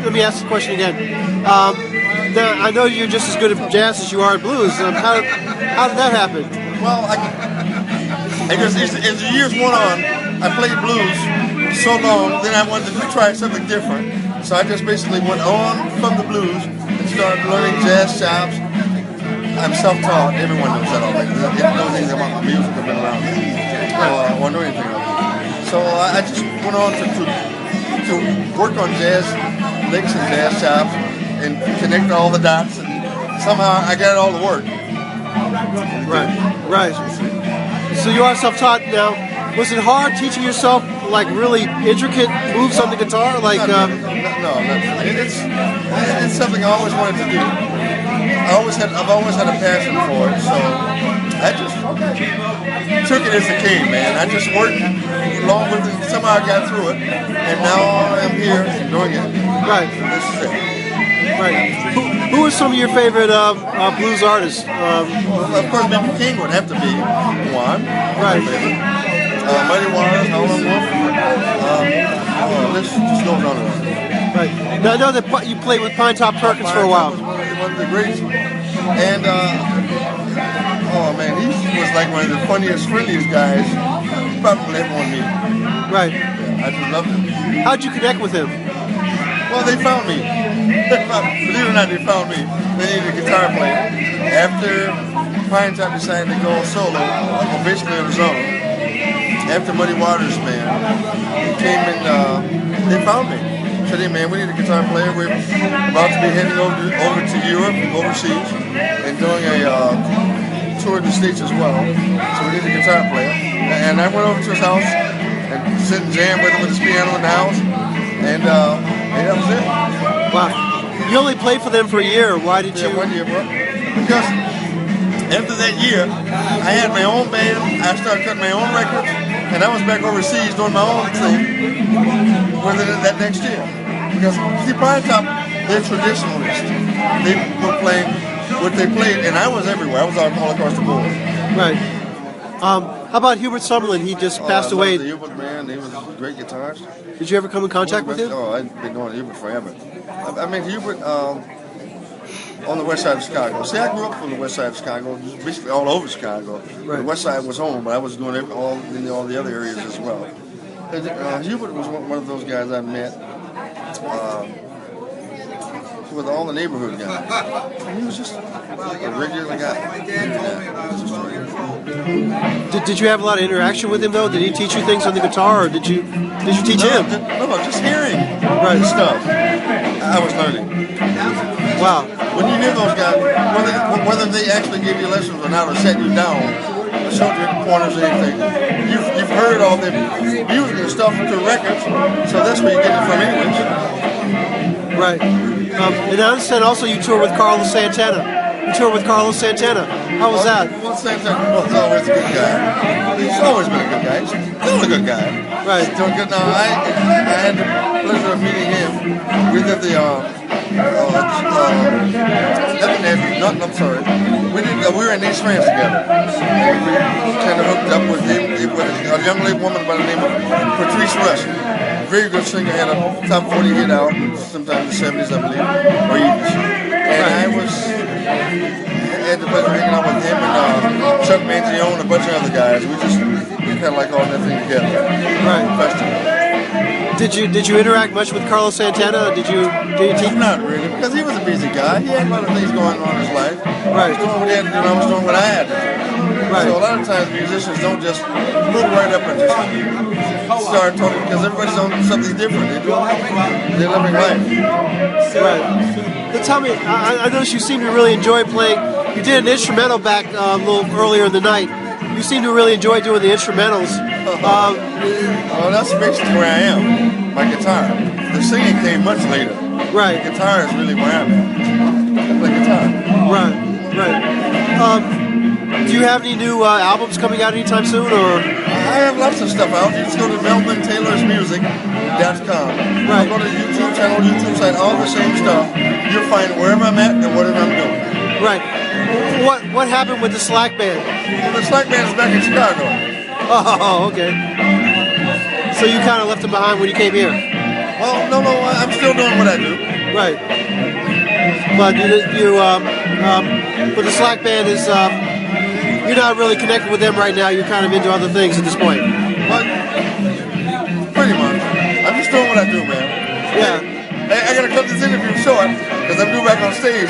let me ask the question again. Now, I know you're just as good at jazz as you are at blues. How did that happen? Well, as the years went on, I played blues so long, then I wanted to try something different. So I just basically went on from the blues and started learning jazz chops. I'm self-taught. Everyone knows that already. If you know anything about my music, I've been around. I know anything about it. So I just went on to work on jazz licks and jazz chops and connect all the dots. And somehow I got it all to work. Right. So you are self-taught now. Was it hard teaching yourself like really intricate moves on the guitar? Like no, it's something I always wanted to do. I've always had a passion for it, so I just took it as it came, man. I just worked along with it. Somehow I got through it, and now I'm here doing it. Right. This is it. Right. Who are some of your favorite blues artists? Well, of course, B.B. King would have to be one. Right. Muddy Waters, Howlin' Wolf. This just goes on and on. Right. Now I know that you played with Pine Top Perkins for a while. One of the greats. And oh man, he was like one of the funniest, friendliest guys you probably ever want to meet. Right. Yeah, I just loved him. How'd you connect with him? Well, they found me. Believe it or not, they found me. They needed a guitar player. After Pine Top decided to go solo, basically on his own, after Muddy Waters, man, he came and they found me. Said, hey man, we need a guitar player. We're about to be heading over to Europe, overseas, and doing a tour of the States as well. So we need a guitar player. And I went over to his house and sit and jam with him with his piano in the house. And that was it. Wow. You only played for them for a year. Why did you? 1 year, bro. Because after that year, I had my own band. I started cutting my own records. And I was back overseas doing my own thing within that next year. Because, see, Pine Top, they're traditionalists. They were playing what they played, and I was everywhere. I was all across the board. Right. How about Hubert Summerlin? He just passed away. Hubert, man, he was a great guitarist. Did you ever come in contact with him? Oh, I've been knowing Hubert forever. I met Hubert on the west side of Chicago. See, I grew up from the west side of Chicago, basically all over Chicago. Right. The west side was home, but I was doing it all in all the other areas as well. Hubert was one of those guys I met with all the neighborhood guys. And he was just like a regular guy. Did you have a lot of interaction with him though? Did he teach you things on the guitar, or did you teach him? No, just hearing stuff. I was learning. Wow. When you hear those guys, whether they actually give you lessons or not, or set you down, or showed you corners or anything, you've heard all the music and stuff through records, so that's where you get it from anyways. Right. And I understand also you tour with Carlos Santana. You tour with Carlos Santana. How was that? Well, Santana was always a good guy. He's always been a good guy. He's still a good guy. Right. Doing good now. I had the pleasure of meeting him. We did the we were in East France together. And we kind of hooked up with him, with a young woman by the name of Patrice Rush. Very good singer, had a top 40 hit out, sometime in the 70s, I believe, or 80s. And I had the pleasure of hanging out with him and Chuck Mangione and a bunch of other guys. We just kind of like all that thing together. Right. Festival. Did you interact much with Carlos Santana? Did you teach? Not really, because he was a busy guy. He had a lot of things going on in his life. Right. He was doing what he had to do, and I was doing what I had to do. Right. So a lot of times musicians don't just move right up and just start talking, because everybody's on something different. They're living life. Right. But tell me, I noticed you seem to really enjoy playing. You did an instrumental back a little earlier in the night. You seem to really enjoy doing the instrumentals. Well, that's basically where I am. My guitar. The singing came much later. Right. The guitar is really where I'm at. I play guitar. Right. Do you have any new albums coming out anytime soon, or? I have lots of stuff out. You just go to melvintaylorsmusic.com. Right. Go to the YouTube channel, YouTube site, all the same stuff. You'll find wherever I'm at and whatever I'm doing. Right. What happened with the Slack Band? Well, the Slack Band is back in Chicago. Oh, okay. So you kind of left them behind when you came here? Well, Oh, no, I'm still doing what I do. Right. But but the Slack band is, you're not really connected with them right now. You're kind of into other things at this point. Well, pretty much. I'm just doing what I do, man. Yeah. Hey, I gotta cut this interview short because I'm due back on stage.